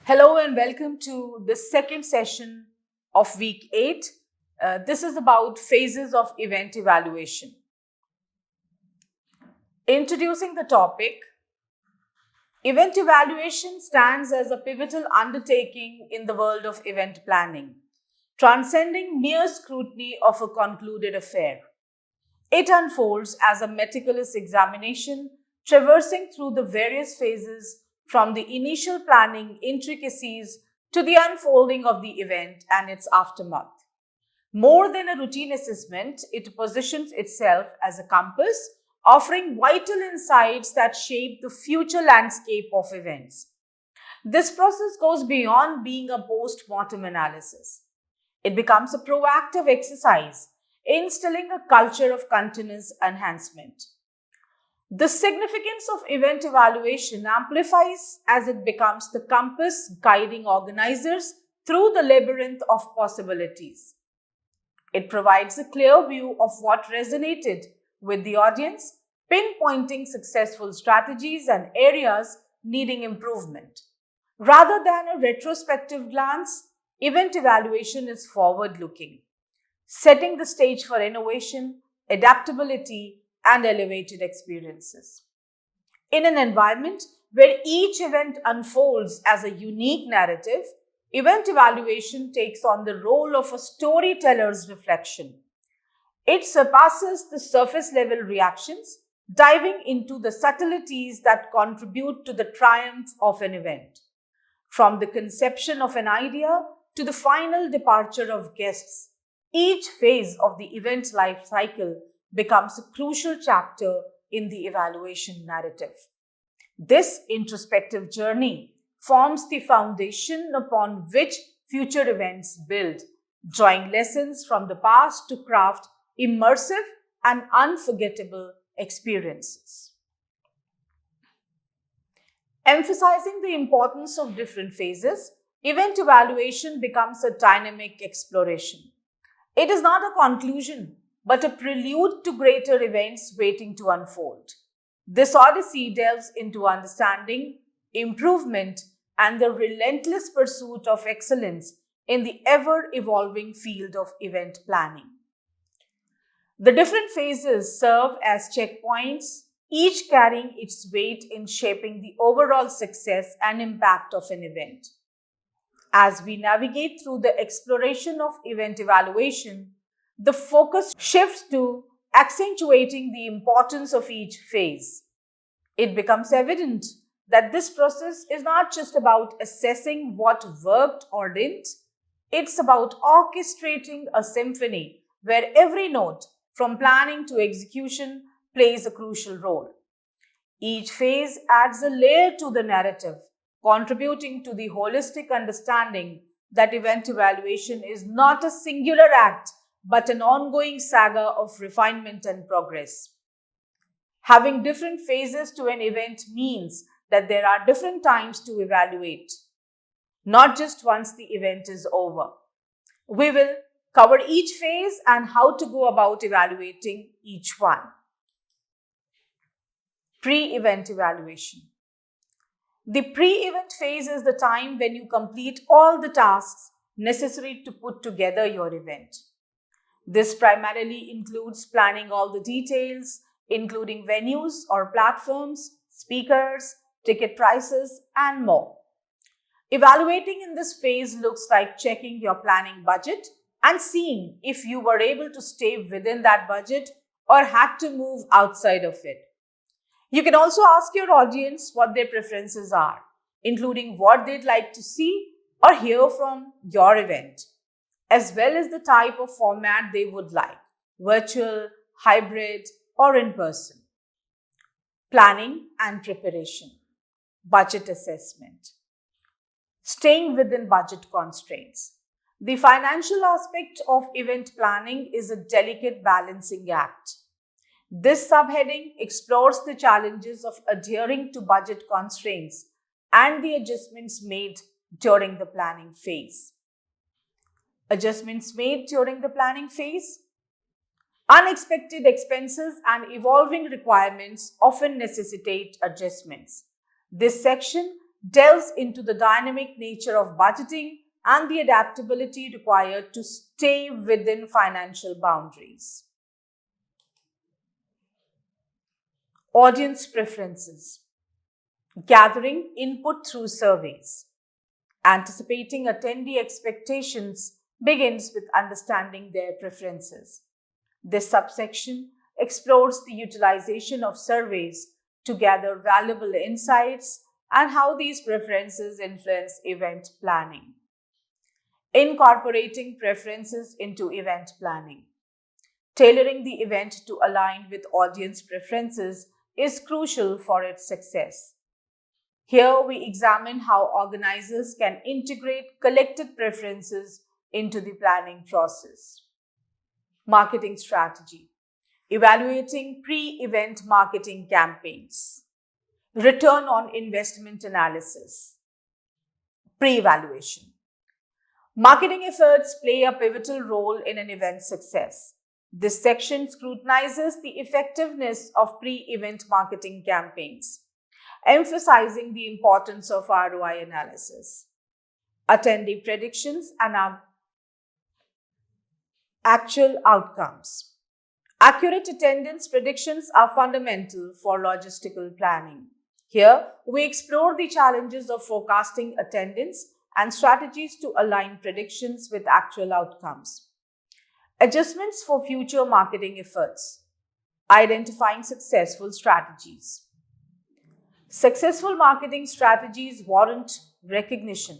Hello and welcome to the second session of week 8. This is about phases of event evaluation. Introducing the topic, event evaluation stands as a pivotal undertaking in the world of event planning, transcending mere scrutiny of a concluded affair. It unfolds as a meticulous examination, traversing through the various phases from the initial planning intricacies to the unfolding of the event and its aftermath. More than a routine assessment, it positions itself as a compass, offering vital insights that shape the future landscape of events. This process goes beyond being a post mortem analysis. It becomes a proactive exercise, instilling a culture of continuous enhancement. The significance of event evaluation amplifies as it becomes the compass guiding organizers through the labyrinth of possibilities. It provides a clear view of what resonated with the audience, pinpointing successful strategies and areas needing improvement. Rather than a retrospective glance, event evaluation is forward looking, setting the stage for innovation, adaptability, and elevated experiences. In an environment where each event unfolds as a unique narrative, event evaluation takes on the role of a storyteller's reflection. It surpasses the surface level reactions, diving into the subtleties that contribute to the triumph of an event. From the conception of an idea to the final departure of guests, each phase of the event life cycle becomes a crucial chapter in the evaluation narrative. This introspective journey forms the foundation upon which future events build, drawing lessons from the past to craft immersive and unforgettable experiences. Emphasizing the importance of different phases, event evaluation becomes a dynamic exploration. It is not a conclusion, but a prelude to greater events waiting to unfold. This odyssey delves into understanding, improvement, and the relentless pursuit of excellence in the ever evolving field of event planning. The different phases serve as checkpoints, each carrying its weight in shaping the overall success and impact of an event. As we navigate through the exploration of event evaluation, the focus shifts to accentuating the importance of each phase. It becomes evident that this process is not just about assessing what worked or didn't, it's about orchestrating a symphony where every note, from planning to execution, plays a crucial role. Each phase adds a layer to the narrative, contributing to the holistic understanding that event evaluation is not a singular act but an ongoing saga of refinement and progress. Having different phases to an event means that there are different times to evaluate, not just once the event is over. We will cover each phase and how to go about evaluating each one. Pre-event evaluation. The pre-event phase is the time when you complete all the tasks necessary to put together your event. This primarily includes planning all the details, including venues or platforms, speakers, ticket prices, and more. Evaluating in this phase looks like checking your planning budget and seeing if you were able to stay within that budget or had to move outside of it. You can also ask your audience what their preferences are, including what they'd like to see or hear from your event, as well as the type of format they would like, virtual, hybrid, or in person. Planning and preparation, budget assessment, staying within budget constraints. The financial aspect of event planning is a delicate balancing act. This subheading explores the challenges of adhering to budget constraints and the adjustments made during the planning phase. Adjustments made during the planning phase. Unexpected expenses and evolving requirements often necessitate adjustments. This section delves into the dynamic nature of budgeting and the adaptability required to stay within financial boundaries. Audience preferences. Gathering input through surveys. Anticipating attendee expectations begins with understanding their preferences. This subsection explores the utilization of surveys to gather valuable insights and how these preferences influence event planning. Incorporating preferences into event planning. Tailoring the event to align with audience preferences is crucial for its success. Here we examine how organizers can integrate collective preferences into the planning process. Marketing strategy. Evaluating pre-event marketing campaigns. Return on investment analysis. Pre-evaluation. Marketing efforts play a pivotal role in an event's success. This section scrutinizes the effectiveness of pre-event marketing campaigns, emphasizing the importance of ROI analysis. Attendee predictions and actual outcomes. Accurate attendance predictions are fundamental for logistical planning. Here, we explore the challenges of forecasting attendance and strategies to align predictions with actual outcomes. Adjustments for future marketing efforts. Identifying successful strategies. Successful marketing strategies warrant recognition.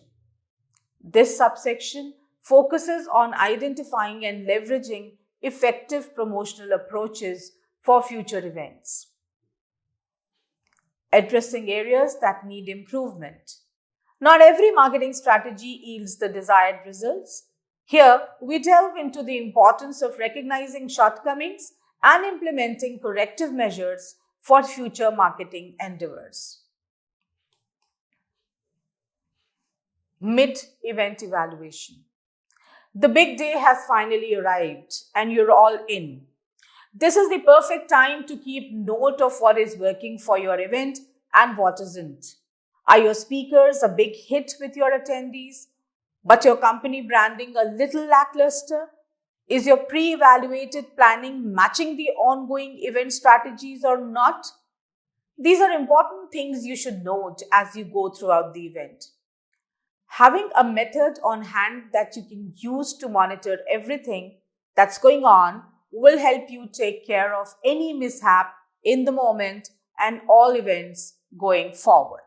This subsection focuses on identifying and leveraging effective promotional approaches for future events. Addressing areas that need improvement. Not every marketing strategy yields the desired results. Here, we delve into the importance of recognizing shortcomings and implementing corrective measures for future marketing endeavors. Mid-event evaluation. The big day has finally arrived and you're all in. This is the perfect time to keep note of what is working for your event and what isn't. Are your speakers a big hit with your attendees, but your company branding a little lackluster? Is your pre-evaluated planning matching the ongoing event strategies or not? These are important things you should note as you go throughout the event. Having a method on hand that you can use to monitor everything that's going on will help you take care of any mishap in the moment and all events going forward.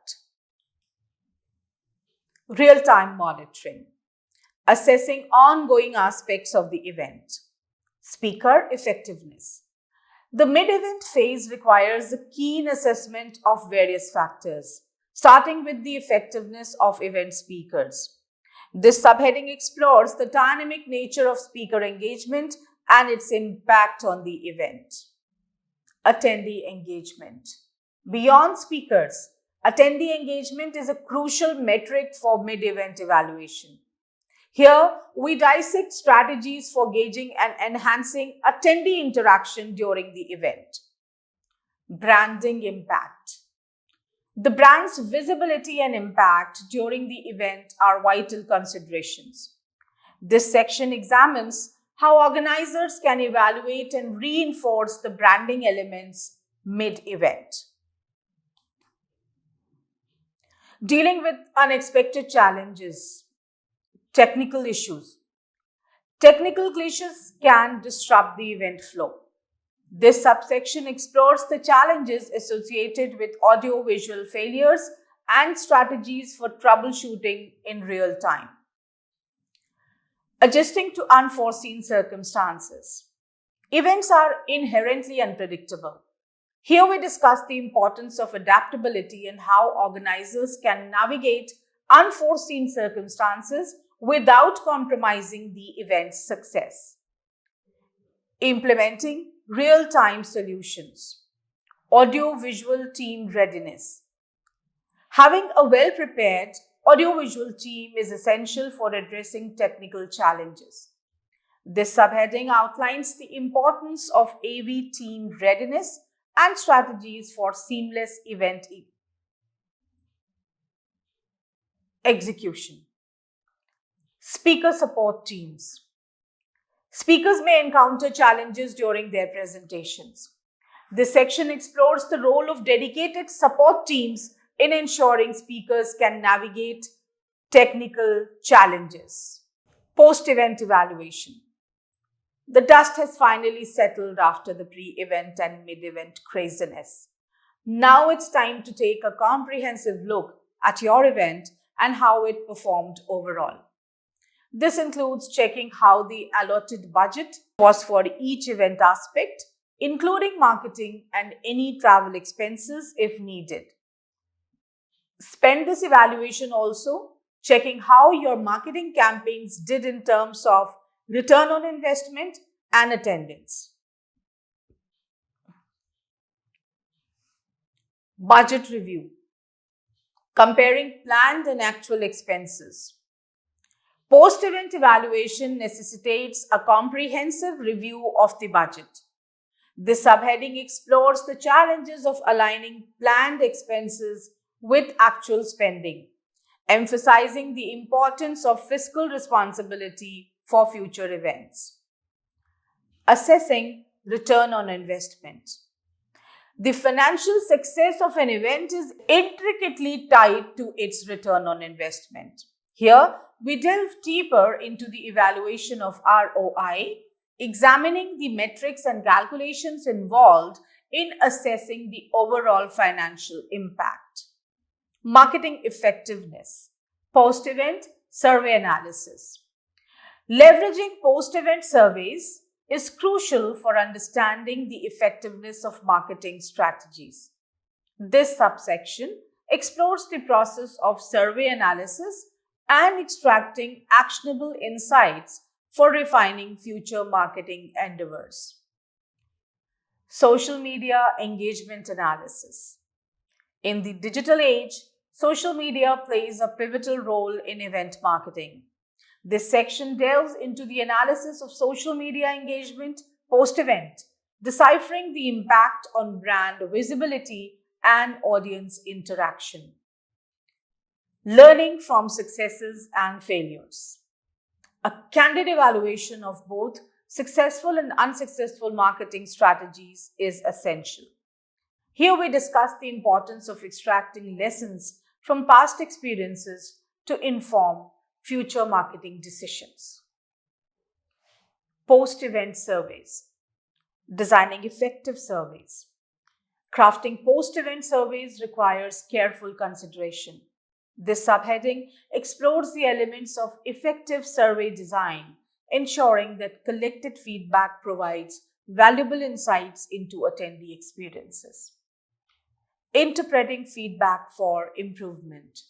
Real-time monitoring. Assessing ongoing aspects of the event. Speaker effectiveness. The mid-event phase requires a keen assessment of various factors, starting with the effectiveness of event speakers. This subheading explores the dynamic nature of speaker engagement and its impact on the event. Attendee engagement. Beyond speakers, attendee engagement is a crucial metric for mid-event evaluation. Here, we dissect strategies for gauging and enhancing attendee interaction during the event. Branding impact. The brand's visibility and impact during the event are vital considerations. This section examines how organizers can evaluate and reinforce the branding elements mid-event. Dealing with unexpected challenges. Technical issues. Technical glitches can disrupt the event flow. This subsection explores the challenges associated with audio-visual failures and strategies for troubleshooting in real time. Adjusting to unforeseen circumstances. Events are inherently unpredictable. Here we discuss the importance of adaptability and how organizers can navigate unforeseen circumstances without compromising the event's success. Implementing real-time solutions. Audio-visual team readiness. Having a well-prepared audio-visual team is essential for addressing technical challenges. This subheading outlines the importance of AV team readiness and strategies for seamless event. Execution. Speaker support teams. Speakers may encounter challenges during their presentations. This section explores the role of dedicated support teams in ensuring speakers can navigate technical challenges. Post-event evaluation. The dust has finally settled after the pre-event and mid-event craziness. Now it's time to take a comprehensive look at your event and how it performed overall. This includes checking how the allotted budget was for each event aspect, including marketing and any travel expenses if needed. Spend this evaluation also checking how your marketing campaigns did in terms of return on investment and attendance. Budget review. Comparing planned and actual expenses. Post-event evaluation necessitates a comprehensive review of the budget. This subheading explores the challenges of aligning planned expenses with actual spending, emphasizing the importance of fiscal responsibility for future events. Assessing return on investment. The financial success of an event is intricately tied to its return on investment. Here, we delve deeper into the evaluation of ROI, examining the metrics and calculations involved in assessing the overall financial impact. Marketing effectiveness. Post-event survey analysis. Leveraging post-event surveys is crucial for understanding the effectiveness of marketing strategies. This subsection explores the process of survey analysis and extracting actionable insights for refining future marketing endeavors. Social media engagement analysis. In the digital age, social media plays a pivotal role in event marketing. This section delves into the analysis of social media engagement post-event, deciphering the impact on brand visibility and audience interaction. Learning from successes and failures. A candid evaluation of both successful and unsuccessful marketing strategies is essential. Here we discuss the importance of extracting lessons from past experiences to inform future marketing decisions. Post-event surveys. Designing effective surveys. Crafting post-event surveys requires careful consideration. This subheading explores the elements of effective survey design, ensuring that collected feedback provides valuable insights into attendee experiences. Interpreting feedback for improvement.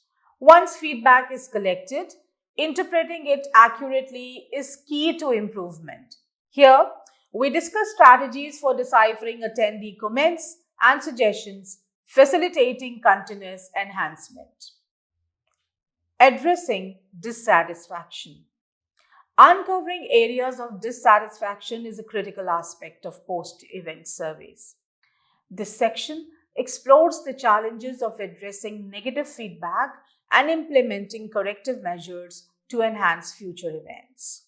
Once feedback is collected, interpreting it accurately is key to improvement. Here, we discuss strategies for deciphering attendee comments and suggestions, facilitating continuous enhancement. Addressing dissatisfaction. Uncovering areas of dissatisfaction is a critical aspect of post-event surveys. This section explores the challenges of addressing negative feedback and implementing corrective measures to enhance future events.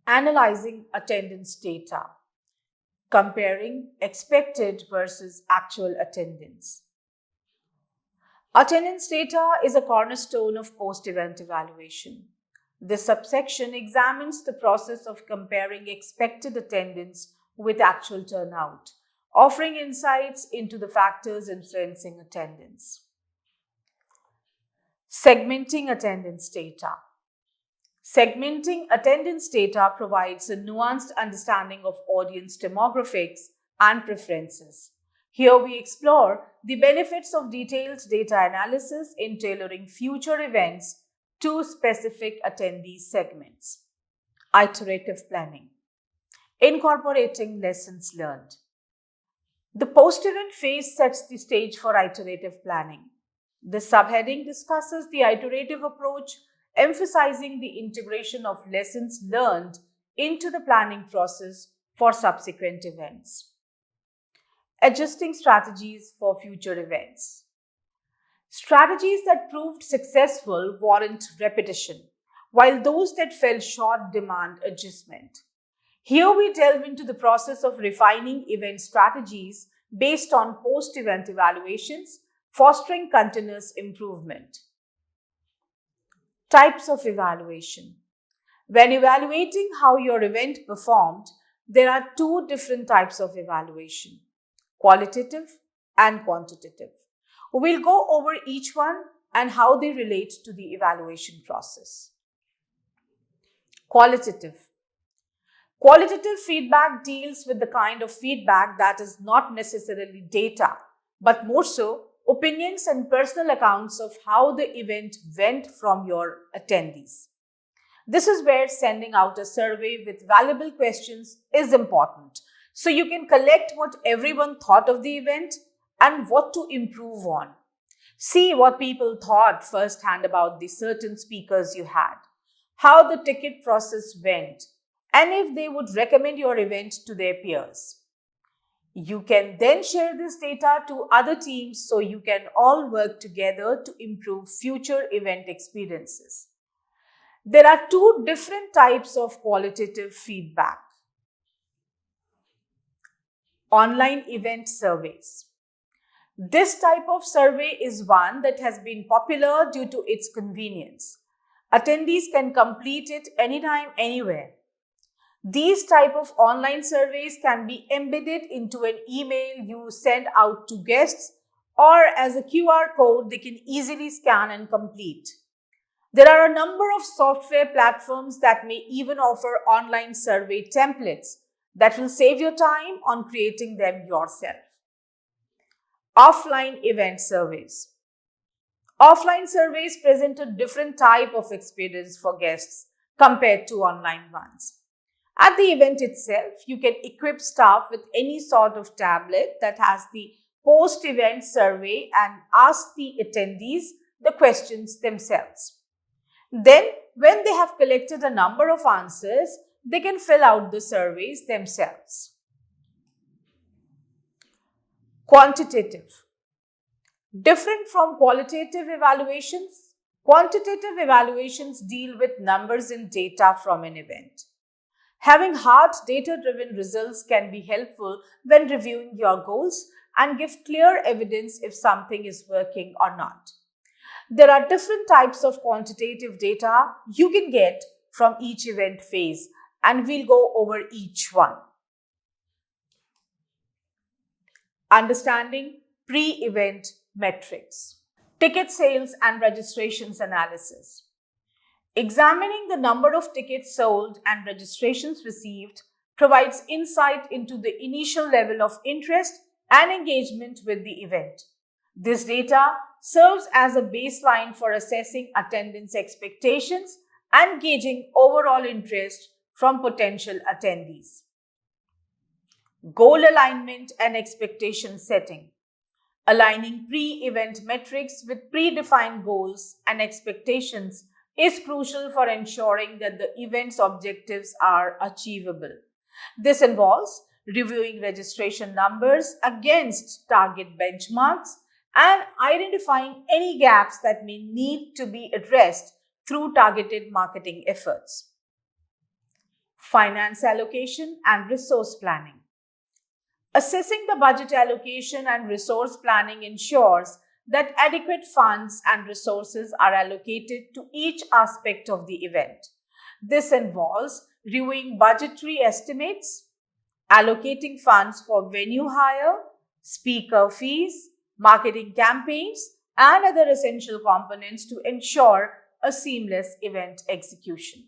Analyzing attendance data. Comparing expected versus actual attendance. Attendance data is a cornerstone of post-event evaluation. This subsection examines the process of comparing expected attendance with actual turnout, offering insights into the factors influencing attendance. Segmenting attendance data. Segmenting attendance data provides a nuanced understanding of audience demographics and preferences. Here we explore the benefits of detailed data analysis in tailoring future events to specific attendee segments. Iterative planning. Incorporating lessons learned. The post-event phase sets the stage for iterative planning. This subheading discusses the iterative approach, emphasizing the integration of lessons learned into the planning process for subsequent events. Adjusting strategies for future events. Strategies that proved successful warrant repetition, while those that fell short demand adjustment. Here we delve into the process of refining event strategies based on post event evaluations, fostering continuous improvement. Types of evaluation. When evaluating how your event performed, there are two different types of evaluation: qualitative and quantitative. We'll go over each one and how they relate to the evaluation process. Qualitative. Qualitative feedback deals with the kind of feedback that is not necessarily data, but more so opinions and personal accounts of how the event went from your attendees. This is where sending out a survey with valuable questions is important, so you can collect what everyone thought of the event and what to improve on. See what people thought firsthand about the certain speakers you had, how the ticket process went, and if they would recommend your event to their peers. You can then share this data to other teams so you can all work together to improve future event experiences. There are two different types of qualitative feedback. Online event surveys. This type of survey is one that has been popular due to its convenience. Attendees can complete it anytime, anywhere. These type of online surveys can be embedded into an email you send out to guests, or as a QR code they can easily scan and complete. There are a number of software platforms that may even offer online survey templates that will save your time on creating them yourself. Offline event surveys. Offline surveys present a different type of experience for guests compared to online ones. At the event itself, you can equip staff with any sort of tablet that has the post-event survey and ask the attendees the questions themselves. Then, when they have collected a number of answers, they can fill out the surveys themselves. Quantitative. Different from qualitative evaluations, quantitative evaluations deal with numbers and data from an event. Having hard data-driven results can be helpful when reviewing your goals and give clear evidence if something is working or not. There are different types of quantitative data you can get from each event phase, and we'll go over each one. Understanding pre-event metrics. Ticket sales and registrations analysis. Examining the number of tickets sold and registrations received provides insight into the initial level of interest and engagement with the event. This data serves as a baseline for assessing attendance expectations and gauging overall interest from potential attendees. Goal alignment and expectation setting. Aligning pre-event metrics with predefined goals and expectations is crucial for ensuring that the event's objectives are achievable. This involves reviewing registration numbers against target benchmarks and identifying any gaps that may need to be addressed through targeted marketing efforts. Finance allocation and resource planning. Assessing the budget allocation and resource planning ensures that adequate funds and resources are allocated to each aspect of the event. This involves reviewing budgetary estimates, allocating funds for venue hire, speaker fees, marketing campaigns, and other essential components to ensure a seamless event execution.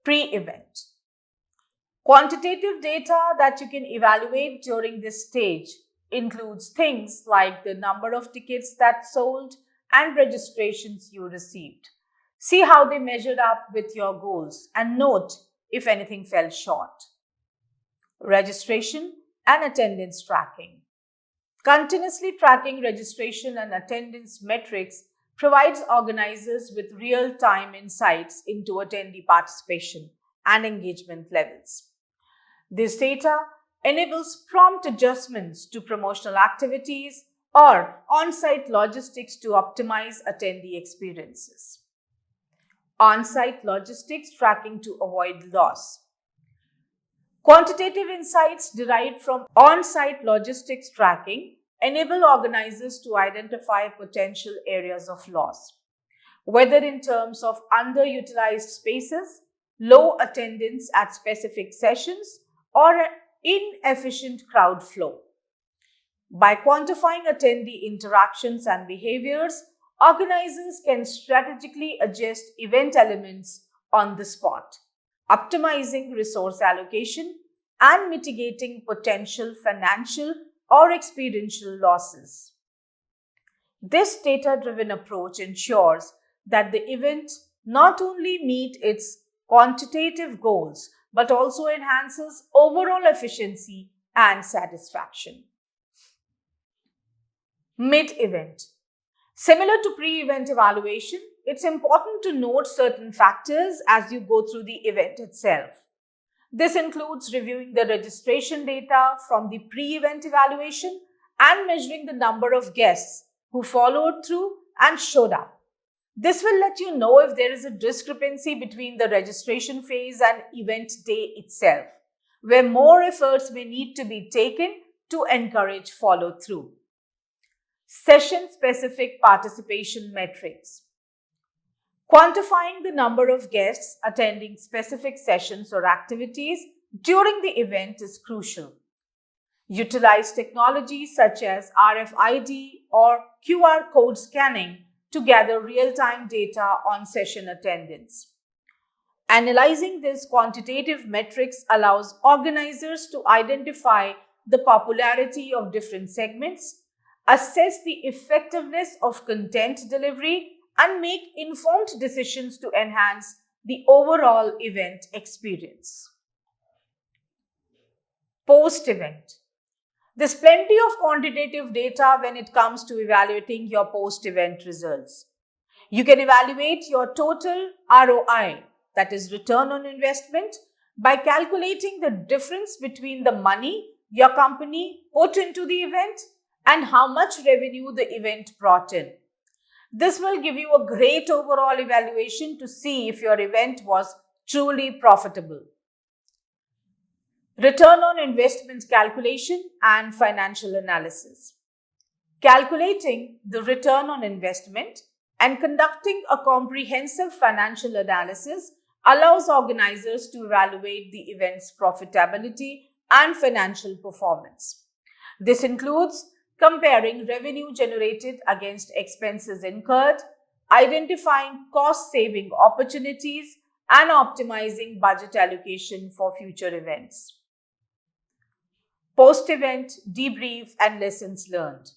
Pre-event. Quantitative data that you can evaluate during this stage includes things like the number of tickets that sold and registrations you received. See how they measured up with your goals and note if anything fell short. Registration and attendance tracking. Continuously tracking registration and attendance metrics provides organizers with real-time insights into attendee participation and engagement levels. This data enables prompt adjustments to promotional activities or on-site logistics to optimize attendee experiences. On-site logistics tracking to avoid loss. Quantitative insights derived from on-site logistics tracking enable organizers to identify potential areas of loss, whether in terms of underutilized spaces, low attendance at specific sessions, or inefficient crowd flow. By quantifying attendee interactions and behaviors, organizers can strategically adjust event elements on the spot, optimizing resource allocation and mitigating potential financial or experiential losses. This data-driven approach ensures that the event not only meets its quantitative goals but also enhances overall efficiency and satisfaction. Mid-event. Similar to pre-event evaluation, it's important to note certain factors as you go through the event itself. This includes reviewing the registration data from the pre-event evaluation and measuring the number of guests who followed through and showed up. This will let you know if there is a discrepancy between the registration phase and event day itself, where more efforts may need to be taken to encourage follow-through. Session-specific participation metrics. Quantifying the number of guests attending specific sessions or activities during the event is crucial. Utilize technologies such as RFID or QR code scanning to gather real-time data on session attendance. Analyzing these quantitative metrics allows organizers to identify the popularity of different segments, assess the effectiveness of content delivery, and make informed decisions to enhance the overall event experience. Post-event. There's plenty of quantitative data when it comes to evaluating your post-event results. You can evaluate your total ROI, that is return on investment, by calculating the difference between the money your company put into the event and how much revenue the event brought in. This will give you a great overall evaluation to see if your event was truly profitable. Return on investment calculation and financial analysis. Calculating the return on investment and conducting a comprehensive financial analysis allows organizers to evaluate the event's profitability and financial performance. This includes comparing revenue generated against expenses incurred, identifying cost-saving opportunities, and optimizing budget allocation for future events. Post-event debrief and lessons learned.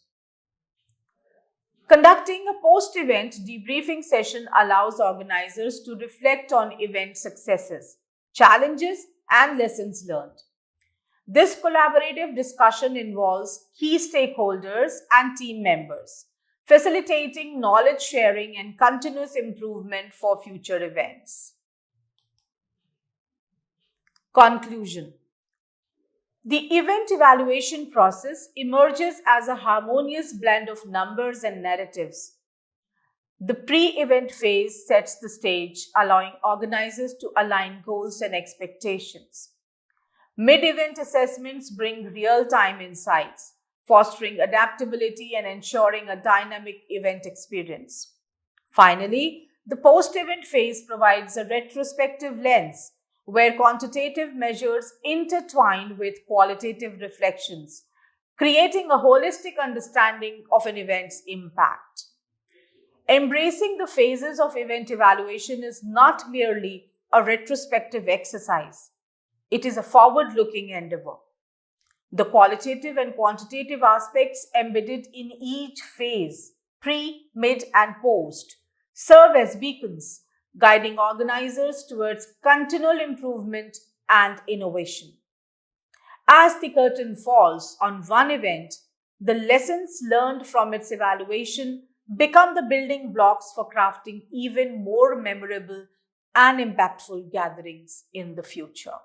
Conducting a post-event debriefing session allows organizers to reflect on event successes, challenges, and lessons learned. This collaborative discussion involves key stakeholders and team members, facilitating knowledge sharing and continuous improvement for future events. Conclusion. The event evaluation process emerges as a harmonious blend of numbers and narratives. The pre-event phase sets the stage, allowing organizers to align goals and expectations. Mid-event assessments bring real-time insights, fostering adaptability and ensuring a dynamic event experience. Finally, the post-event phase provides a retrospective lens where quantitative measures intertwine with qualitative reflections, creating a holistic understanding of an event's impact. Embracing the phases of event evaluation is not merely a retrospective exercise. It is a forward-looking endeavor. The qualitative and quantitative aspects embedded in each phase, pre, mid, and post, serve as beacons, guiding organizers towards continual improvement and innovation. As the curtain falls on one event, the lessons learned from its evaluation become the building blocks for crafting even more memorable and impactful gatherings in the future.